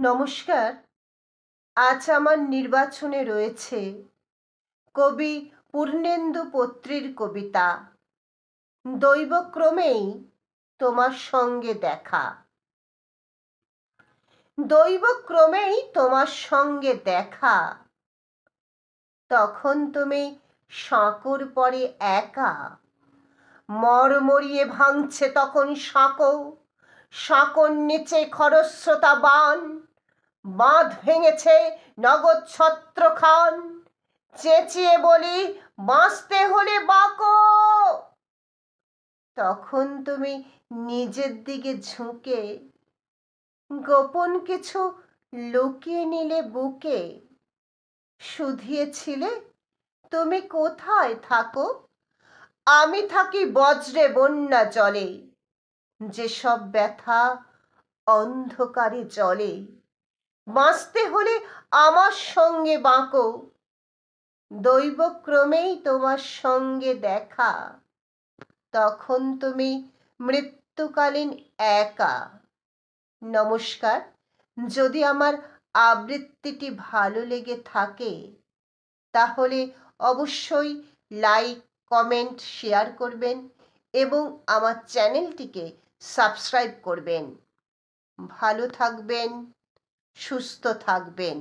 নমস্কার। আজ আমার নির্বাচনে রয়েছে কবি পূর্ণেন্দু পত্রীর কবিতা দৈবক্রমেই তোমার সঙ্গে দেখা। দৈবক্রমেই তোমার সঙ্গে দেখা, তখন তুমি সাঁকোর পরে একা। মরমরিয়ে ভাঙছে তখন সাঁকো, সাঁকোর নিচে খরস্রোতা বান। বাঁধ ভেঙেছে নগদ ছত্রখান, চেঁচিয়ে বলি বাঁচতে হলে বাঁকো। তখন তুমি নিজের দিকে ঝুঁকে গোপন কিছু লুকিয়ে নিলে বুকে। শুধিয়েছিলে তুমি কোথায় থাকো, আমি থাকি বজ্রে বন্যা জলে। যেসব ব্যথা অন্ধকারে জলে, বাঁচতে হলে আমার সঙ্গে বাঁকো। দৈবক্রমেই তোমার সঙ্গে দেখা, তখন তুমি মৃত্যুকালীন একা। নমস্কার। যদি আমার আবৃত্তিটি ভালো লেগে থাকে তাহলে অবশ্যই লাইক, কমেন্ট, শেয়ার করবেন এবং আমার চ্যানেলটিকে সাবস্ক্রাইব করবেন। ভালো থাকবেন, সুস্থ থাকবেন।